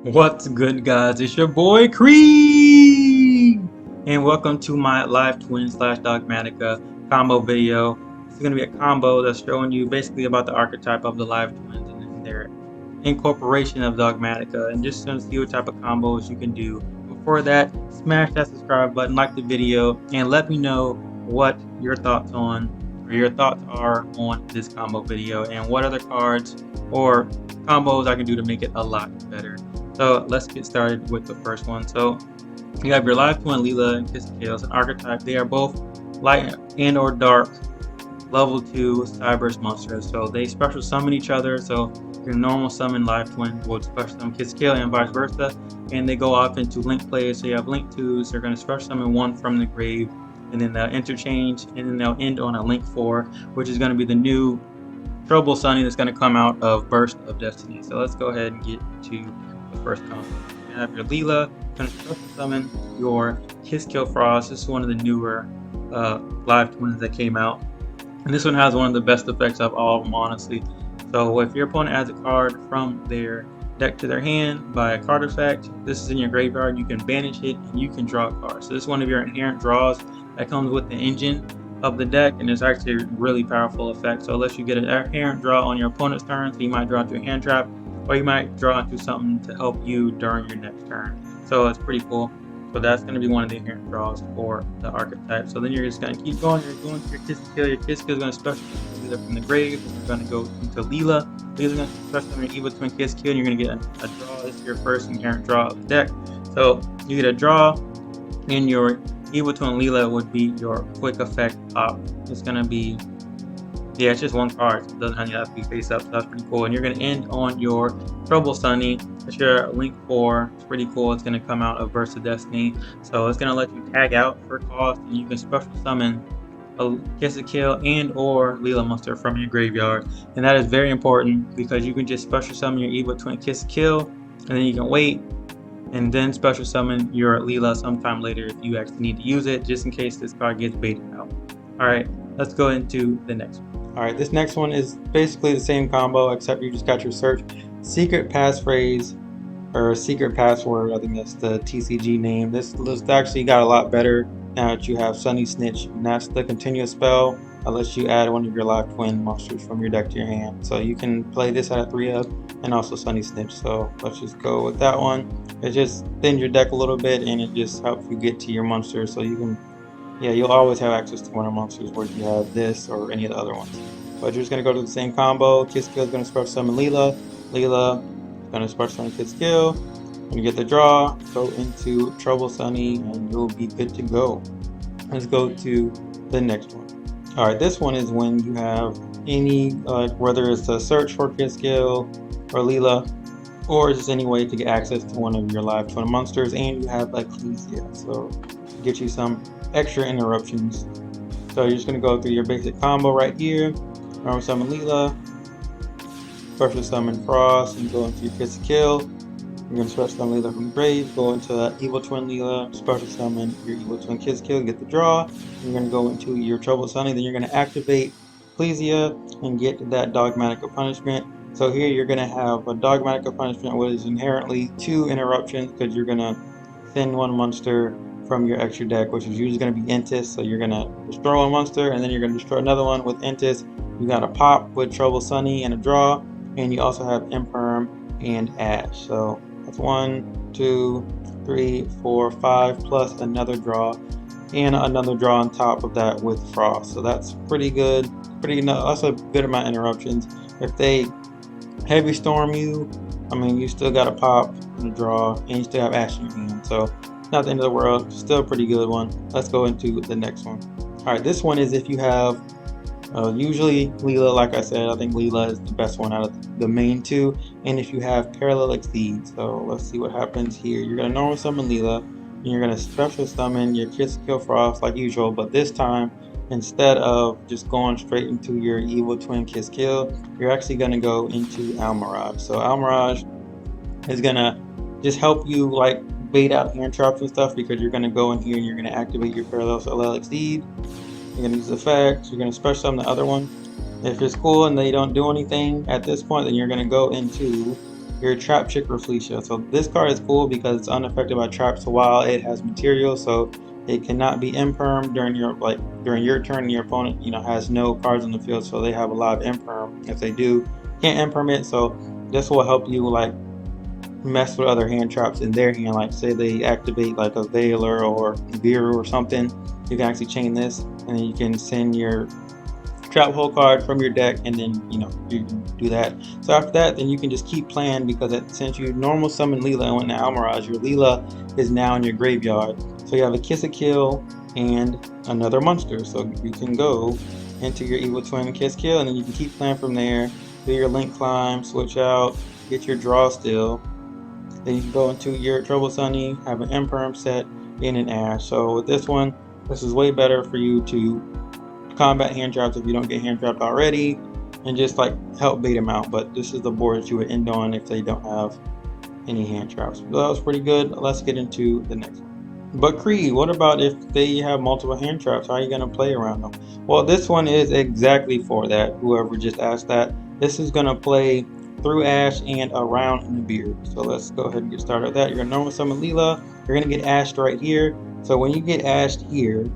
What's good, guys? It's your boy Creed, and welcome to my live twin slash Dogmatika combo video. This is going to be a combo that's showing you basically about the archetype of the live twins and their incorporation of Dogmatika, and just to see what type of combos you can do. Before that, smash that subscribe button, like the video, and let me know what your thoughts are on this combo video, and what other cards or combos I can do to make it a lot better. So let's get started with the first one. So you have your live twin Leela and Kiss an archetype. They are both light and or dark level 2 Cyberse monsters. So they special summon each other. So your normal summon live twin will special summon Kiss and vice versa. And they go off into link plays. So you have link 2s. They're going to special summon one from the grave, and then they'll interchange, and then they'll end on a link 4, which is going to be the new Trouble Sunny that's going to come out of Burst of Destiny. So let's go ahead and get to the first combo. You have your Leela, going to special summon your Kiss Frost. This is one of the newer live twins that came out. And this one has one of the best effects of all of them, honestly. So if your opponent adds a card from their deck to their hand by a card effect, this is in your graveyard, you can banish it and you can draw a card. So this is one of your inherent draws that comes with the engine of the deck, and it's actually a really powerful effect. So unless you get an inherent draw on your opponent's turn, so you might draw into a hand trap, or you might draw into something to help you during your next turn. So it's pretty cool. So that's going to be one of the inherent draws for the archetype. So then you're just going to keep going. You're going to your Kiss Kill. Your Kiss Kill is going to special summon Leela from the grave. You're going to go into Leela. Leela's going to special summon your Evil Twin Kiss Kill, and you're going to get a draw. This is your first inherent draw of the deck. So you get a draw, and your Evil Twin Leela would be your quick effect pop. It's going to be, yeah, it's just one card. It doesn't have to be face up, so that's pretty cool. And you're going to end on your Trouble Sunny. It's your Link 4. It's pretty cool. It's going to come out of Burst of Destiny. So it's going to let you tag out for cost, and you can special summon a Kiss and or Leela monster from your graveyard. And that is very important because you can just special summon your Evil Twin Kiss, and then you can wait and then special summon your Leela sometime later if you actually need to use it, just in case this card gets baited out. Alright, let's go into the next one. Alright, this next one is basically the same combo, except you just got your search secret passphrase or secret password. I think that's the TCG name. This list actually got a lot better now that you have Sunny Snitch, and that's the continuous spell unless you add one of your live twin monsters from your deck to your hand. So you can play this at a 3-up and also Sunny Snitch. So let's just go with that one. It just thins your deck a little bit, and it just helps you get to your monsters. So you can, yeah, you'll always have access to one of monsters where you have this or any of the other ones. But you're just going to go to the same combo. Kiss Kill is going to special summon Leela. Leela is going to special summon Kiss Kill. When you get the draw, go into Trouble Sunny, and you'll be good to go. Let's go to the next one. Alright, this one is when you have any, whether it's a search for Kiss Kill or Leela, or just any way to get access to one of your live twin monsters, and you have Ecclesia, so get you some extra interruptions. So you're just going to go through your basic combo right here. Normal summon Leela, special summon Frost, and go into your Kiss Kill. You're going to special summon Leela from the grave, go into Evil Twin Leela, special summon your Evil Twin Kiss Kill, get the draw. You're going to go into your Trouble Sunny, then you're going to activate Ecclesia and get that Dogmatika punishment. So here you're going to have a Dogmatika punishment, which is inherently 2 interruptions, because you're going to send one monster from your extra deck, which is usually going to be Entis. So you're going to destroy one monster, and then you're going to destroy another one with Entis. You got a pop with Trouble Sunny and a draw, and you also have Imperm and Ash. So that's 1, 2, 3, 4, 5, plus another draw, and another draw on top of that with Frost. So that's pretty good. That's a good amount of interruptions. If they heavy storm you, I mean, you still got a pop and a draw, and you still have Ash in your hand. So not the end of the world. Still a pretty good one. Let's go into the next one. Alright, this one is if you have usually Leela, like I said, I think Leela is the best one out of the main 2. And if you have Parallel Exceed, so let's see what happens here. You're going to normal summon Leela, and you're going to special summon your Kiss Kill Frost like usual, but this time, instead of just going straight into your Evil Twin Kiss Kill, you're actually going to go into Almirage. So Almirage is going to just help you like bait out hand traps and stuff, because you're going to go in here and you're going to activate your Parallel Exceed. You're going to use the effect, you're going to special summon the other one. If it's cool and they don't do anything at this point, then you're going to go into your Trap Chick Felicia. So this card is cool because it's unaffected by traps while it has material, so it cannot be imperm during your turn, and your opponent, has no cards on the field, so they have a lot of imperm. If they do, can't imperm it. So this will help you like mess with other hand traps in their hand. Like say they activate like a Veiler or Nubiru or something, you can actually chain this, and then you can send your trap hole card from your deck, and then you can do that. So after that, then you can just keep playing, because since you normal summon Leela and went to Almirage, your Leela is now in your graveyard. So you have a Kiss a Kill and another monster. So you can go into your Evil Twin Kiss Kill, and then you can keep playing from there. Do your Link Climb, switch out, get your draw still. Then you can go into your Trouble Sunny, have an Imperm set, and an Ash. So with this one, this is way better for you to combat hand traps if you don't get hand trapped already, and just like help bait them out. But this is the board that you would end on if they don't have any hand traps. So that was pretty good. Let's get into the next one. But Creed, what about if they have multiple hand traps? How are you going to play around them? Well, this one is exactly for that. Whoever just asked that, this is going to play through Ash and around Nubiru. So let's go ahead and get started with that. You're going to normal summon Leela. You're going to get Ashed right here. So when you get Ashed here,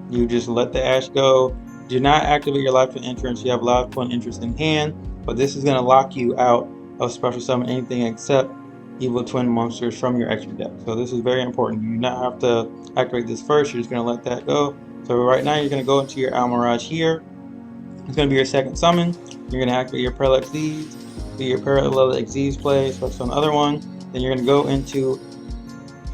you just let the Ash go. Do not activate your live twin entrance. You have live twin entrance in hand, but this is going to lock you out of special summon anything except evil twin monsters from your extra deck. So this is very important. You do not have to activate this first. You're just going to let that go. So right now you're going to go into your Almirage here. It's going to be your second summon. You're going to activate your Parallel Xyz, do your Parallel Xyz play, special on the other one. Then you're going to go into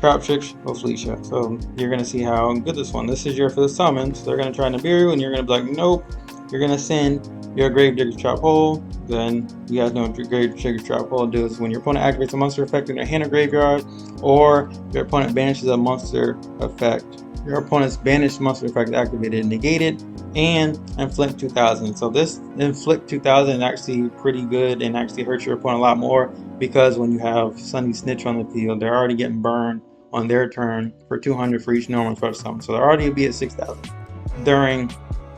Trap Chick Felicia. So you're going to see how good this one. This is your fifth summon. So they're going to try Nubiru, and you're going to be like, nope. You're going to send your Gravedigger's Trap Hole. Then you guys know what your Gravedigger's Trap Hole does. When your opponent activates a monster effect in their hand or graveyard, or your opponent banishes a monster effect, your opponent's banished monster effect activated, negated, and inflict 2000. So this inflict 2000 is actually pretty good and actually hurts your opponent a lot more, because when you have Sunny Snitch on the field, they're already getting burned on their turn for 200 for each normal special summon. So they're already be at 6000 during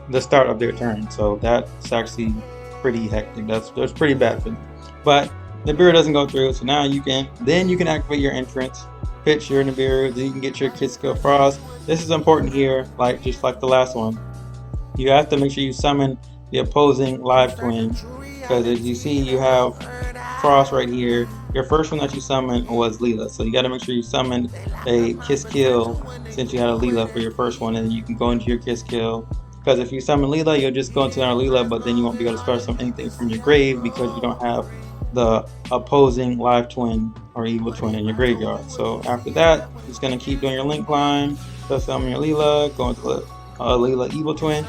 the start of their turn. So that's actually pretty hectic. That's pretty bad for them. But Nubiru doesn't go through, so now you can activate your entrance, pitch your Nubiru, then you can get your Kiss Kill Frost. This is important here, just like the last one. You have to make sure you summon the opposing live twin, because as you see, you have Frost right here. Your first one that you summoned was Leela, so you got to make sure you summon a Kiss Kill since you had a Leela for your first one, and then you can go into your Kiss Kill. Because if you summon Leela, you'll just go into our Leela, but then you won't be able to special summon anything from your grave because you don't have the opposing live twin or evil twin in your graveyard. So after that, you're just going to keep doing your Link Climb, special summon your Leela, go into the Leela evil twin,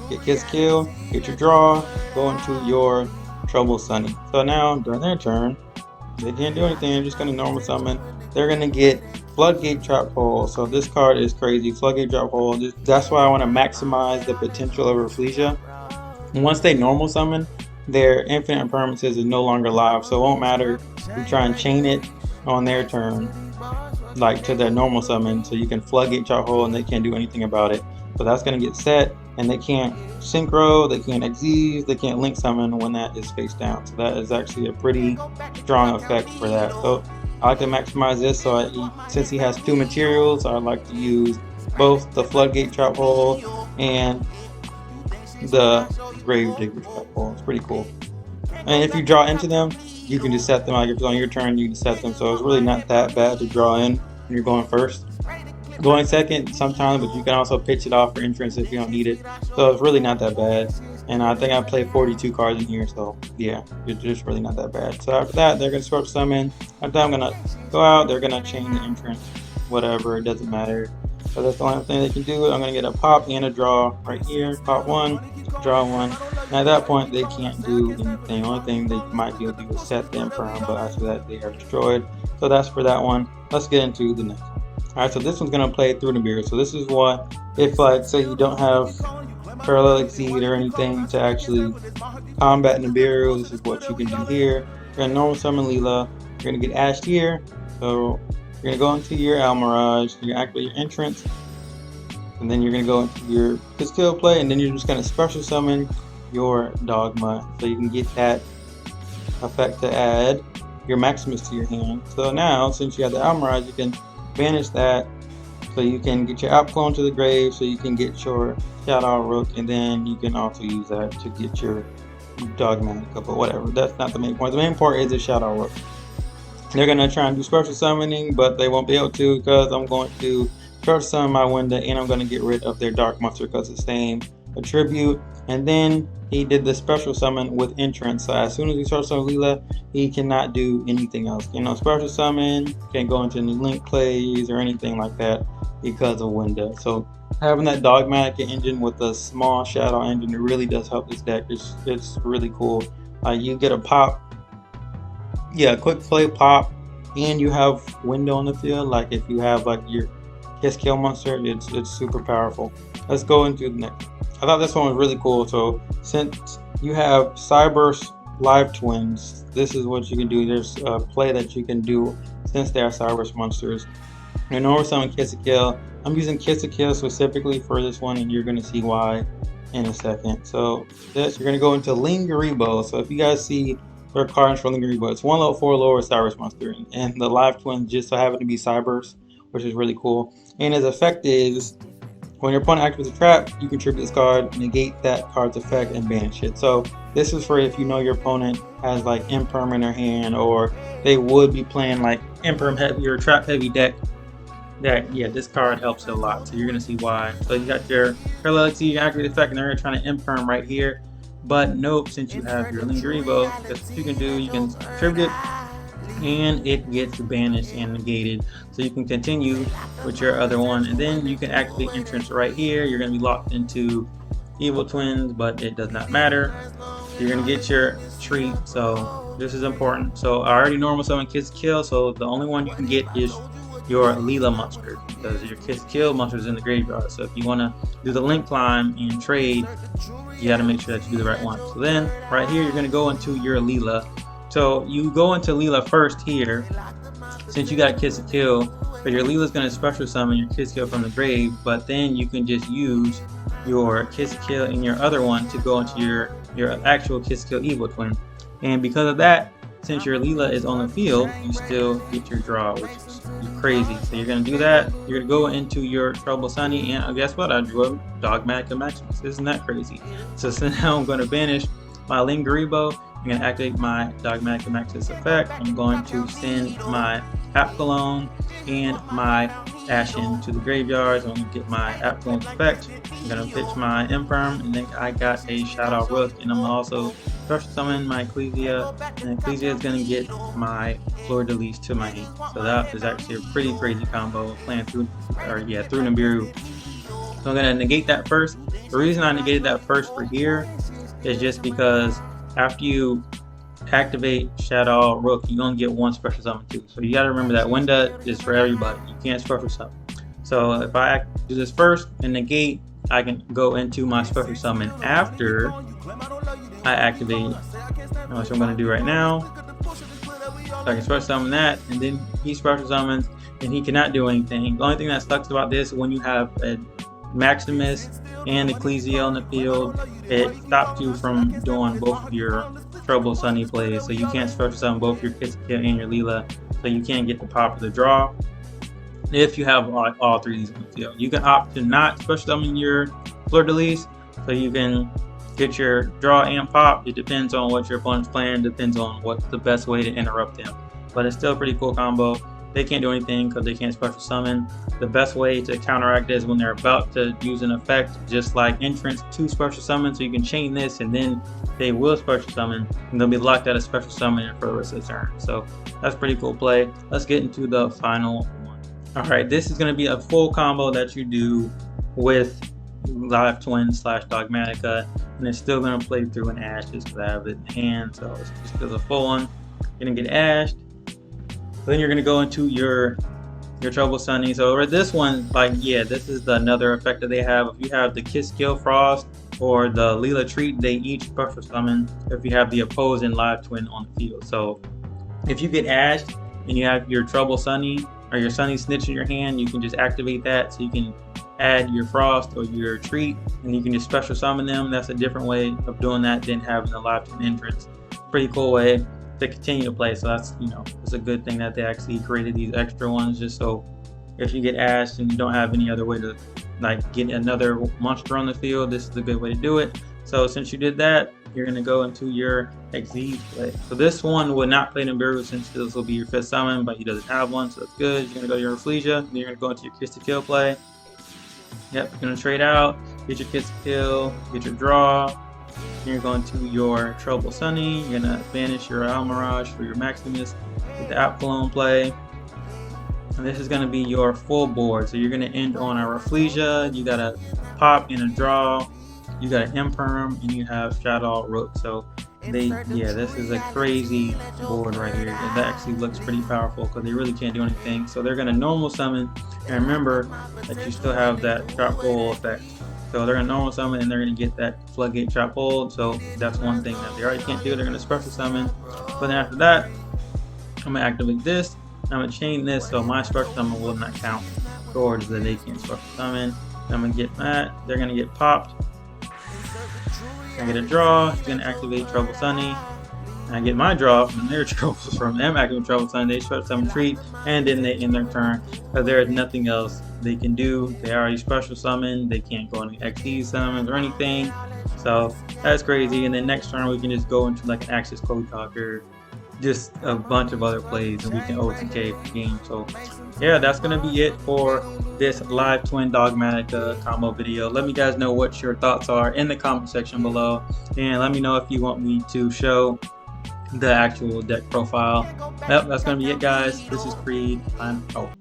get Kiss Kill, get your draw, go into your Trouble Sunny. So now during their turn, they can't do anything. They're just going to normal summon. They're going to get Floodgate Trap Hole. So this card is crazy. Floodgate Trap Hole. That's why I want to maximize the potential of Felicia. And once they normal summon, their infinite impermanences is no longer live. So it won't matter if you try and chain it on their turn, like to their normal summon. So you can Floodgate Trap Hole and they can't do anything about it. So that's going to get set, and they can't Synchro, they can't Xyz, they can't Link Summon when that is face down. So that is actually a pretty strong effect for that. So I like to maximize this, so since he has two materials, I like to use both the Floodgate Trap Hole and the Gravedigger Trap Hole. It's pretty cool. And if you draw into them, you can just set them. Like if it's on your turn, you can set them. So it's really not that bad to draw in when you're going first. Going second sometimes, but you can also pitch it off for entrance if you don't need it. So it's really not that bad. And I think I played 42 cards in here, so yeah, it's just really not that bad. So after that, they're going to swap summon. After that, I'm going to go out, they're going to chain the entrance, whatever, it doesn't matter. So that's the only thing they can do. I'm going to get a pop and a draw right here. Pop one, draw one. And at that point, they can't do anything. The only thing they might be able to do is set the Imperm, but after that, they are destroyed. So that's for that one. Let's get into the next one. Alright, so this one's going to play through Nubiru. So this is what, if like, say you don't have Parallel Xyz or anything to actually combat Nubiru, this is what you can do here. You're going to normal summon Leela. You're going to get Ashed here. So you're going to go into your Almirage. You're going to activate your entrance. And then you're going to go into your Kiss Kill play. And then you're just going to special summon your Dogma. So you can get that effect to add. your Maximus to your hand. So now, since you have the Almirage, you can banish that, so you can get your app clone to the grave, so you can get your Shaddoll Rook, and then you can also use that to get your Dogmatika, but whatever. That's not the main point. The main part is the Shaddoll Rook. They're gonna try and do special summoning, but they won't be able to because I'm going to special summon my window, and I'm gonna get rid of their dark monster because it's same attribute. And then he did the special summon with entrance. So as soon as he starts on Leela, he cannot do anything else. You know, special summon, can't go into any link plays or anything like that because of window. So having that Dogmatika engine with a small Shaddoll engine, it really does help this deck. It's really cool. You get a pop. Yeah, quick play pop, and you have window on the field. Like if you have like your Kiss Kill monster, it's super powerful. Let's go into the next. I thought this one was really cool. So since you have Cyber's Live Twins, this is what you can do. There's a play that you can do since they are Cyber's monsters. And over summon Kiss Kill. I'm using Kiss Kill specifically for this one, and you're gonna see why in a second. So this, you're gonna go into Linguriboh. So if you guys see their cards for Linguriboh, it's 1 level 4 lower Cyber's monster, and the Live Twins just so happen to be Cyber's, which is really cool. And his effect is, when your opponent activates a trap, you contribute this card, negate that card's effect, and banish it. So this is for if you know your opponent has like Imperm in their hand, or they would be playing like Imperm heavy or trap heavy deck. Yeah, this card helps a lot. So you're gonna see why. So you got your parallel exceed, activate effect, and they're trying to Imperm right here. But nope, since you have your Linguriboh, that's what you can do. You can contribute, and it gets banished and negated. So you can continue with your other one, and then you can activate entrance right here. You're going to be locked into Evil Twins, but it does not matter. You're going to get your treat, so this is important. So I already normal summon Kiss Kill, so the only one you can get is your Leela monster, because your Kiss Kill monster is in the graveyard. So if you want to do the link climb and trade, you got to make sure that you do the right one. So then right here, you're going to go into your Leela. So you go into Leela first here, since you got Kiss Kill, but your Leela's going to special summon your Kiss Kill from the grave, but then you can just use your Kiss Kill and your other one to go into your actual Kiss Kill Evil Twin. And because of that, since your Leela is on the field, you still get your draw, which is crazy. So you're going to do that. You're going to go into your Trouble Sunny, and guess what? I drew a Dogmatika Maximus. Isn't that crazy? So now I'm going to banish my Linguriboh. I'm going to activate my Dogmatika Maximus effect. I'm going to send my App Cologne and my Ashen to the graveyards. I'm going to get my App Cologne effect. I'm going to pitch my Imperm, and then I got a Shaddoll Rook, and I'm also special summon my Ecclesia, and Ecclesia is going to get my Fleur de Lis to my hand. So that is actually a pretty crazy combo playing through Nubiru. So I'm going to negate that first. The reason I negated that first for here is just because after you activate Shaddoll Rook, you only get one special summon too. So you got to remember that window is for everybody. You can't special summon. So if I do this first and negate, I can go into my special summon after I activate, which I'm going to do right now. So I can special summon that, and then he special summons, and he cannot do anything. The only thing that sucks about this is when you have a Maximus and Ecclesia on the field, it stops you from doing both of your Trouble Sunny plays. So you can't special summon both your Kiss Kill and your Leela, so you can't get the pop of the draw if you have all three of these on the field. You can opt to not special summon your Fleur de Lis, so you can get your draw and pop. It depends on what your opponent's playing, depends on what's the best way to interrupt them. But it's still a pretty cool combo. They can't do anything because they can't special summon. The best way to counteract is when they're about to use an effect, just like entrance to special summon. So you can chain this, and then they will special summon, and they'll be locked out of special summon for the rest of the turn. So that's pretty cool play. Let's get into the final one. All right, this is going to be a full combo that you do with Live Twin / Dogmatika, and it's still going to play through an Ash just because I have it in hand. So it's just because a full one, you're going to get ashed. Then you're going to go into your Trouble Sunny. So for this one, like, yeah, this is another effect that they have. If you have the Kiss Kill Frost or the Leela Treat, they each special summon if you have the opposing Live Twin on the field. So if you get ashed and you have your Trouble Sunny or your Sunny Snitch in your hand, you can just activate that, so you can add your Frost or your Treat, and you can just special summon them. That's a different way of doing that than having the Live Twin entrance. Pretty cool way. to continue to play. So that's, it's a good thing that they actually created these extra ones, just so if you get ashed and you don't have any other way to like get another monster on the field, this is a good way to do it. So since you did that, you're gonna go into your Xyz play. So this one would not play Nubiru since this will be your 5th summon, but he doesn't have one, so that's good. You're gonna go to your Rafflesia, then you're gonna go into your Kiss to Kill play. Yep, you're gonna trade out, get your Kiss to Kill, get your draw. You're going to your Trouble Sunny. You're gonna banish your Almirage for your Maximus with the Apollo play. And this is going to be your full board. So you're going to end on a Rafflesia, you got a pop and a draw, you got an Imperm, and you have Shaddoll Rook. So this is a crazy board right here. And that actually looks pretty powerful because they really can't do anything. So they're going to normal summon, and remember that you still have that Trap Hole effect. So they're going to normal summon and they're going to get that Floodgate Trap Hole. So that's one thing that they already can't do. They're going to special summon. But then after that, I'm going to activate this. I'm going to chain this, so my special summon will not count towards the they can't special summon. I'm going to get that. They're going to get popped. I get a draw. It's going to activate Trouble Sunny. And I get my draw from their trouble from them activating Trouble Sunny. They special summon Treat, and then they end their turn because there is nothing else they can do. They already special summon. They can't go any XD summons or anything. So that's crazy. And then next turn we can just go into like an Axis Code Talker, just a bunch of other plays, and we can OTK the game. So yeah, that's gonna be it for this live twin Dogmatika combo video. Let me guys know what your thoughts are in the comment section below, and let me know if you want me to show the actual deck profile. Yep, that's gonna be it, guys. This is Creed. I'm out.